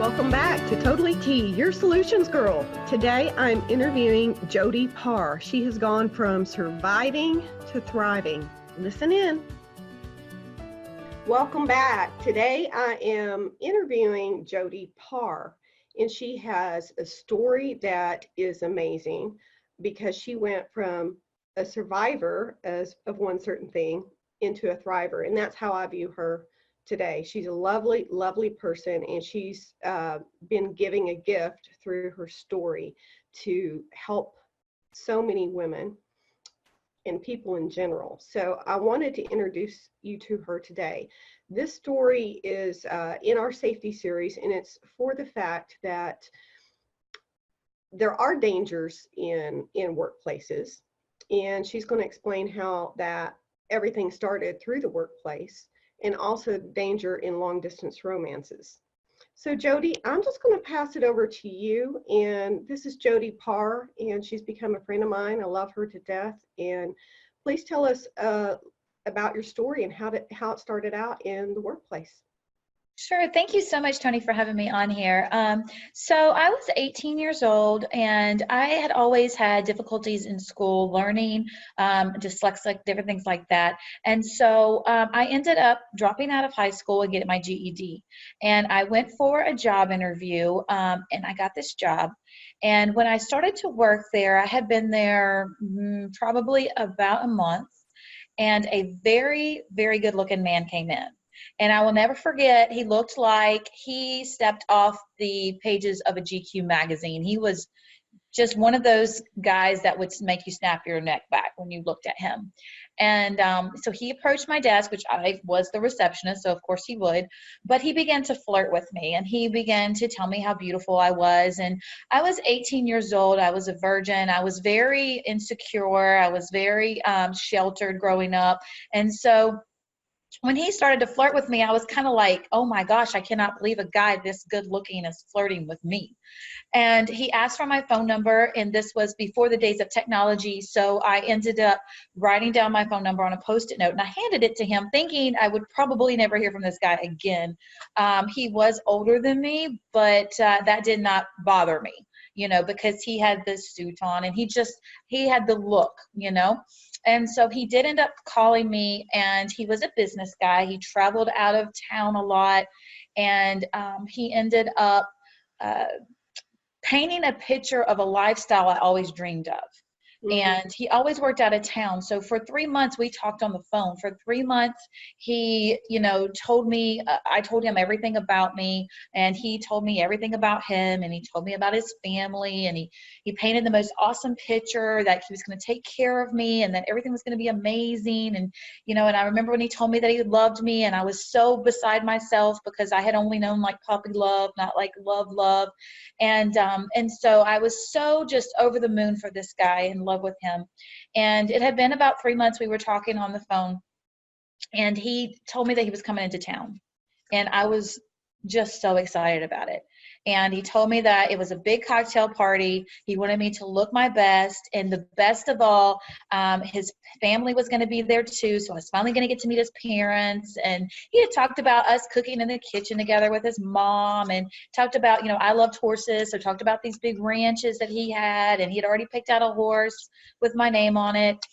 Welcome back to TotallyT, your solutions girl. Today I'm interviewing Jody Paar. She has gone from surviving to thriving. Listen in. Welcome back. Today I am interviewing Jody Paar, and she has a story that is amazing because she went from a survivor of one certain thing into a thriver, and that's how I view her today. She's a lovely, lovely person, and she's been giving a gift through her story to help so many women and people in general. So I wanted to introduce you to her today. This story is in our safety series, and it's for the fact that there are dangers in workplaces, and she's going to explain how that everything started through the workplace, and also danger in long distance romances. So Jody, I'm just going to pass it over to you. And this is Jody Paar, and she's become a friend of mine. I love her to death. And please tell us about your story and how it started out in the workplace. Sure. Thank you so much, Tony, for having me on here. So I was 18 years old, and I had always had difficulties in school, learning, dyslexic, different things like that. And so I ended up dropping out of high school and getting my GED. And I went for a job interview, and I got this job. And when I started to work there, I had been there probably about a month, and a very, very good looking man came in. And I will never forget, he looked like he stepped off the pages of a GQ magazine. He was just one of those guys that would make you snap your neck back when you looked at him. And so he approached my desk, which I was the receptionist, so of course he would, but he began to flirt with me, and he began to tell me how beautiful I was. And I was 18 years old. I was a virgin. I was very insecure. I was very sheltered growing up. And so when he started to flirt with me, I was kind of like, oh my gosh, I cannot believe a guy this good looking is flirting with me. And he asked for my phone number, and this was before the days of technology. So I ended up writing down my phone number on a Post-it note, and I handed it to him thinking I would probably never hear from this guy again. He was older than me, but that did not bother me, because he had this suit on, and he had the look, And so he did end up calling me, and he was a business guy. He traveled out of town a lot, and he ended up painting a picture of a lifestyle I always dreamed of. Mm-hmm. And he always worked out of town. So for 3 months, we talked on the phone. For 3 months, he, told me, I told him everything about me, and he told me everything about him, and he told me about his family, and he painted the most awesome picture that he was going to take care of me and that everything was going to be amazing. And, and I remember when he told me that he loved me, and I was so beside myself because I had only known like puppy love, not like love. And so I was so just over the moon for this guy and love with him. And it had been about 3 months we were talking on the phone, and he told me that he was coming into town, and I was just so excited about it. And he told me that it was a big cocktail party. He wanted me to look my best, and the best of all, his family was going to be there too. So I was finally going to get to meet his parents. And he had talked about us cooking in the kitchen together with his mom, and talked about, I loved horses. So talked about these big ranches that he had, and he had already picked out a horse with my name on it.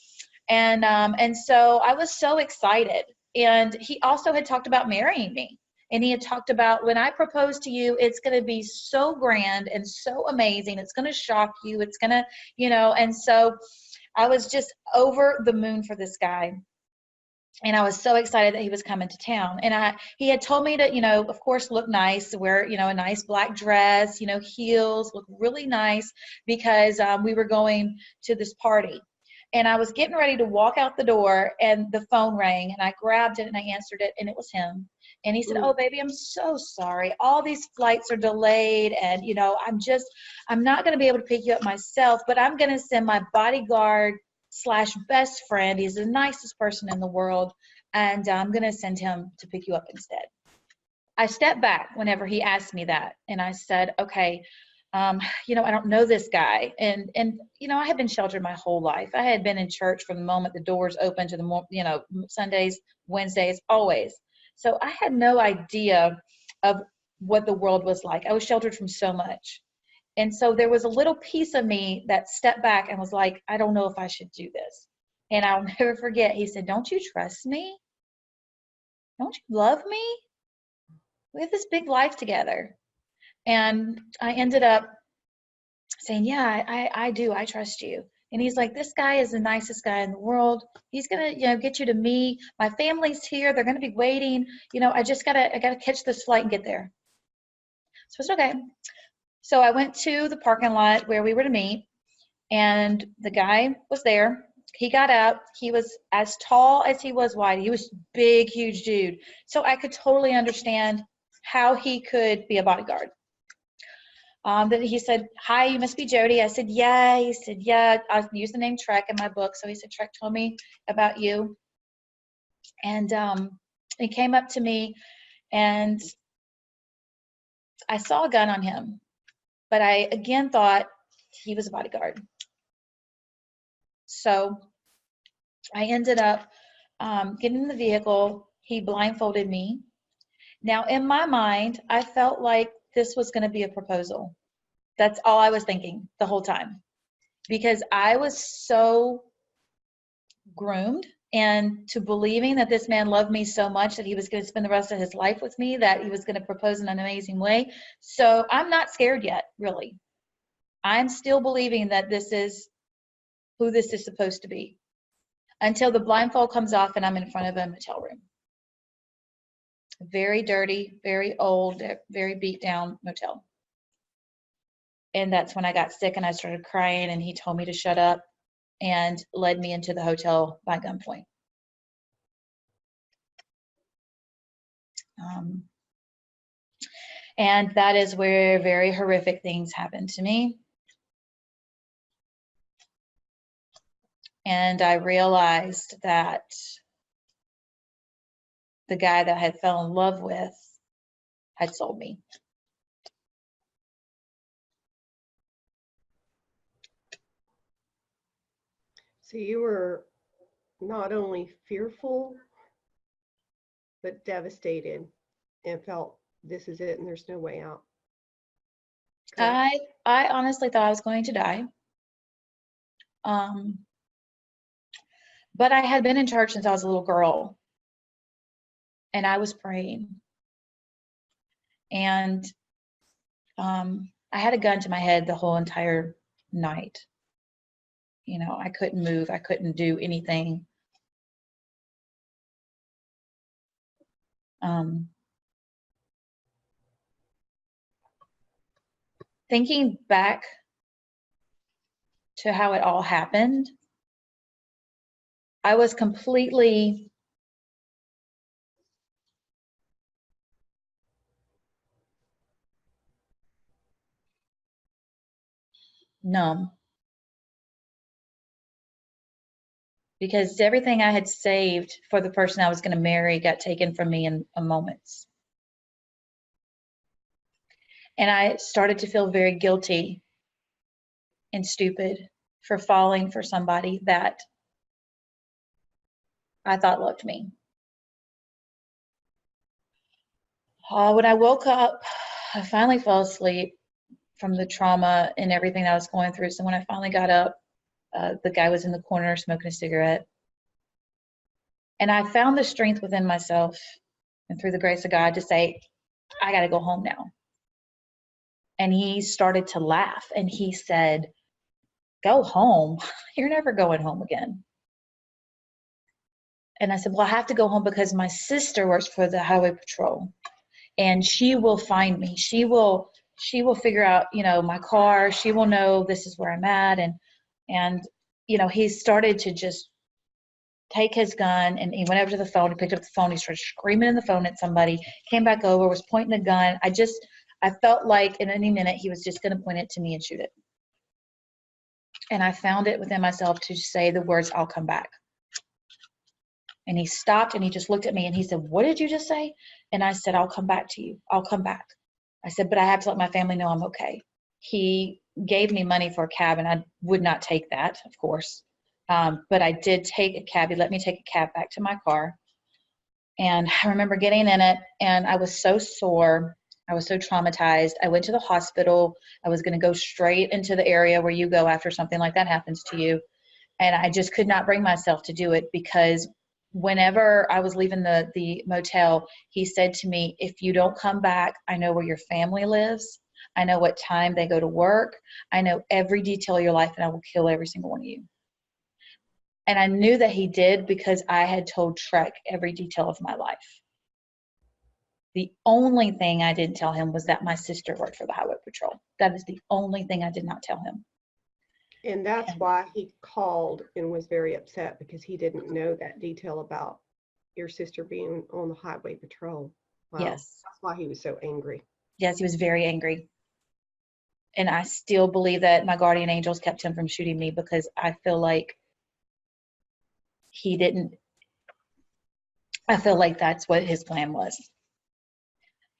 And so I was so excited. And he also had talked about marrying me. And he had talked about, when I propose to you, it's going to be so grand and so amazing. It's going to shock you. It's going to, and so I was just over the moon for this guy. And I was so excited that he was coming to town. And he had told me to, of course, look nice, wear, a nice black dress, heels, look really nice, because we were going to this party. And I was getting ready to walk out the door, and the phone rang, and I grabbed it and I answered it, and it was him. And he said, "Oh, baby, I'm so sorry. All these flights are delayed, and, I'm not going to be able to pick you up myself, but I'm going to send my bodyguard / best friend. He's the nicest person in the world, and I'm going to send him to pick you up instead." I stepped back whenever he asked me that, and I said, okay, I don't know this guy. And I had been sheltered my whole life. I had been in church from the moment the doors opened to the, Sundays, Wednesdays, always. So I had no idea of what the world was like. I was sheltered from so much. And so there was a little piece of me that stepped back and was like, I don't know if I should do this. And I'll never forget, he said, don't you trust me? Don't you love me? We have this big life together. And I ended up saying, yeah, I do. I trust you. And he's like, this guy is the nicest guy in the world. He's going to, get you to me. My family's here. They're going to be waiting. I gotta catch this flight and get there. So I said, okay. So I went to the parking lot where we were to meet, and the guy was there. He got up. He was as tall as he was wide. He was big, huge dude. So I could totally understand how he could be a bodyguard. Then he said, hi, you must be Jody. I said, yeah. He said, yeah. I used the name Trek in my book. So he said, Trek told me about you. And he came up to me, and I saw a gun on him. But I again thought he was a bodyguard. So I ended up getting in the vehicle. He blindfolded me. Now, in my mind, I felt like this was going to be a proposal. That's all I was thinking the whole time, because I was so groomed into believing that this man loved me so much that he was going to spend the rest of his life with me, that he was going to propose in an amazing way. So I'm not scared yet, really. I'm still believing that this is who this is supposed to be, until the blindfold comes off and I'm in front of a motel room. Very dirty, very old, very beat down motel. And that's when I got sick and I started crying, and he told me to shut up and led me into the hotel by gunpoint. And that is where very horrific things happened to me. And I realized that the guy that I had fell in love with had sold me. So you were not only fearful, but devastated and felt this is it and there's no way out. Correct? I honestly thought I was going to die. But I had been in church since I was a little girl, and I was praying. And I had a gun to my head the whole entire night. I couldn't move. I couldn't do anything. Thinking back to how it all happened, I was completely numb, because everything I had saved for the person I was going to marry got taken from me in a moment. And I started to feel very guilty and stupid for falling for somebody that I thought loved me. When I woke up, I finally fell asleep from the trauma and everything I was going through. So when I finally got up, the guy was in the corner smoking a cigarette. And I found the strength within myself and through the grace of God to say, I got to go home now. And he started to laugh, and he said, go home? You're never going home again. And I said, well, I have to go home because my sister works for the highway patrol, and she will find me. She will figure out, my car. She will know this is where I'm at. And he started to just take his gun, and he went over to the phone. He picked up the phone. He started screaming in the phone at somebody, came back over, was pointing the gun. I felt like in any minute he was just going to point it to me and shoot it. And I found it within myself to say the words, I'll come back. And he stopped, and he just looked at me, and he said, what did you just say? And I said, I'll come back to you. I'll come back. I said, but I have to let my family know I'm okay. He gave me money for a cab, and I would not take that, of course. But I did take a cab. He let me take a cab back to my car. And I remember getting in it, and I was so sore. I was so traumatized. I went to the hospital. I was going to go straight into the area where you go after something like that happens to you. And I just could not bring myself to do it, because whenever I was leaving the motel, he said to me, if you don't come back, I know where your family lives. I know what time they go to work. I know every detail of your life, and I will kill every single one of you. And I knew that he did, because I had told Trek every detail of my life. The only thing I didn't tell him was that my sister worked for the Highway Patrol. That is the only thing I did not tell him. And that's why he called and was very upset, because he didn't know that detail about your sister being on the Highway Patrol. Wow. Yes. That's why he was so angry. Yes, he was very angry. And I still believe that my guardian angels kept him from shooting me, because I feel like I feel like that's what his plan was.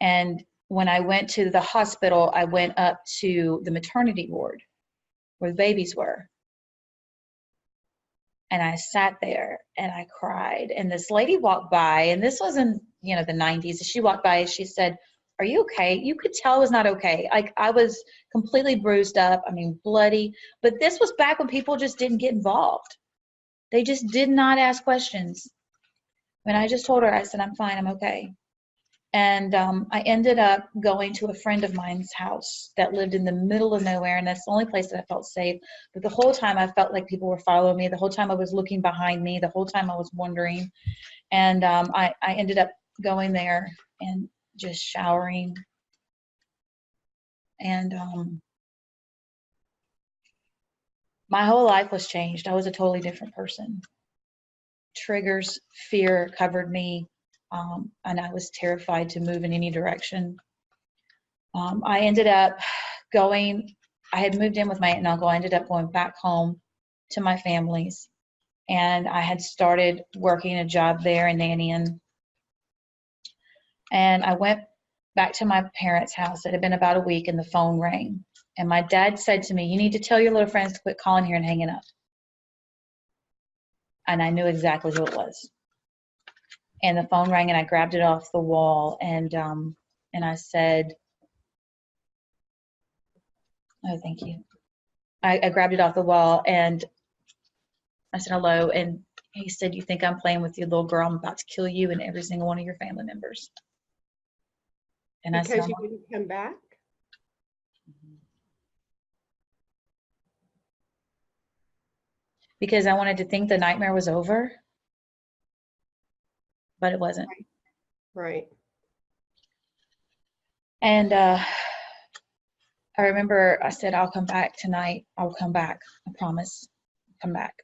And when I went to the hospital, I went up to the maternity ward where the babies were. And I sat there and I cried. And this lady walked by, and this was in, the 90s. She walked by and she said, are you okay? You could tell I was not okay. Like, I was completely bruised up. I mean, bloody. But this was back when people just didn't get involved. They just did not ask questions. When I just told her, I said, I'm fine, I'm okay. And I ended up going to a friend of mine's house that lived in the middle of nowhere, and that's the only place that I felt safe. But the whole time I felt like people were following me. The whole time I was looking behind me. The whole time I was wondering. And I ended up going there and just showering. And my whole life was changed. I was a totally different person. Triggers, fear covered me. And I was terrified to move in any direction. I ended up I had moved in with my aunt and uncle. I ended up going back home to my family's, and I had started working a job there and nannying. And I went back to my parents' house. It had been about a week, and the phone rang. And my dad said to me, you need to tell your little friends to quit calling here and hanging up. And I knew exactly who it was. And the phone rang, and I grabbed it off the wall, and I said, oh, thank you. I grabbed it off the wall, and I said hello, and he said, you think I'm playing with you, little girl? I'm about to kill you and every single one of your family members. And I said, because you didn't come back? Because I wanted to think the nightmare was over, but it wasn't. Right. And I remember I said, I'll come back tonight. I'll come back. I promise. Come back.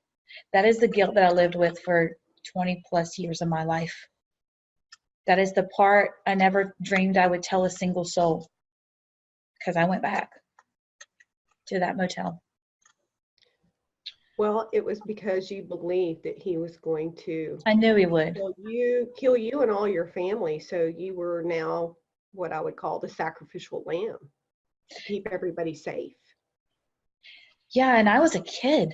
That is the guilt that I lived with for 20 plus years of my life. That is the part I never dreamed I would tell a single soul, because I went back to that motel. Well, it was because you believed that he was going to I knew he would. kill you and all your family. So you were now what I would call the sacrificial lamb to keep everybody safe. Yeah, and I was a kid.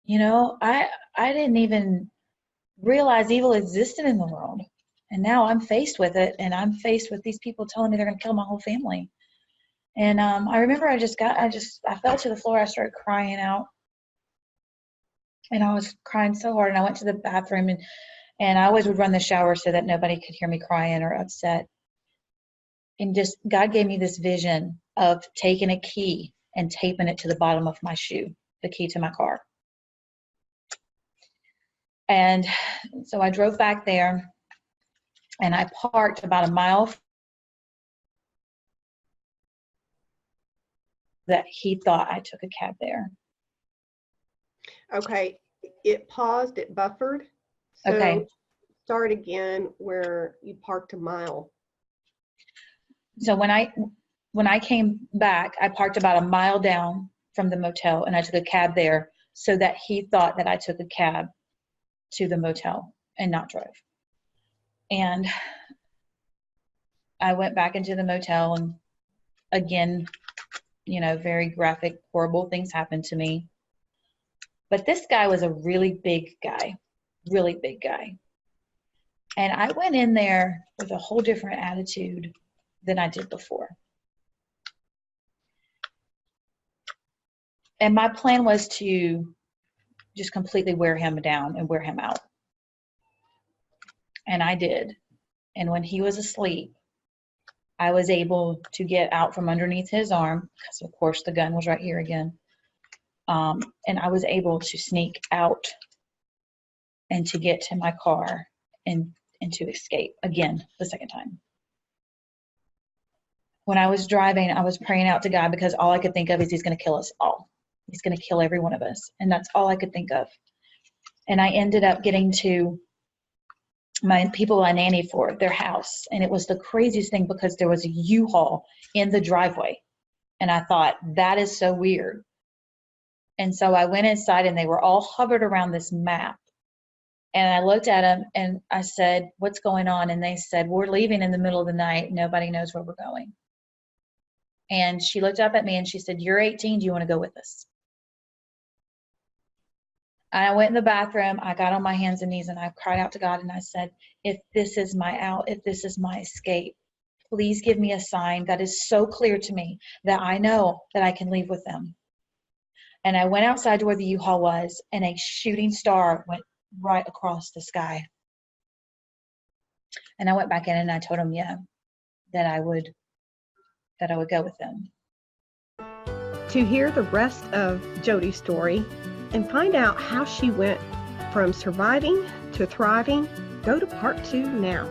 I didn't even realize evil existed in the world. And now I'm faced with it, and I'm faced with these people telling me they're going to kill my whole family. And I remember I fell to the floor. I started crying out. And I was crying so hard, and I went to the bathroom, and I always would run the shower so that nobody could hear me crying or upset. And just God gave me this vision of taking a key and taping it to the bottom of my shoe, the key to my car. And so I drove back there, and I parked about a mile that he thought I took a cab there. Okay, it paused, it buffered. So Okay. Start again where you parked a mile. So when I came back, I parked about a mile down from the motel, and I took a cab there so that he thought that I took a cab to the motel and not drove. And I went back into the motel, and again, very graphic, horrible things happened to me. But this guy was a really big guy. And I went in there with a whole different attitude. than I did before. And my plan was to just completely wear him down and wear him out. And I did. And when he was asleep, I was able to get out from underneath his arm, because of course the gun was right here again. And I was able to sneak out and to get to my car and to escape again the second time. When I was driving, I was praying out to God, because all I could think of is he's going to kill us all. He's going to kill every one of us. And that's all I could think of. And I ended up getting to my people I nannied for, their house. And it was the craziest thing, because there was a U-Haul in the driveway. And I thought, that is so weird. And so I went inside, and they were all hovered around this map. And I looked at them and I said, what's going on? And they said, we're leaving in the middle of the night. Nobody knows where we're going. And she looked up at me and she said, you're 18. Do you want to go with us? And I went in the bathroom. I got on my hands and knees and I cried out to God, and I said, if this is my out, if this is my escape, please give me a sign that is so clear to me that I know that I can leave with them. And I went outside to where the U-Haul was, and a shooting star went right across the sky. And I went back in and I told him, yeah, that I would go with them. To hear the rest of Jody's story and find out how she went from surviving to thriving, go to part 2 now.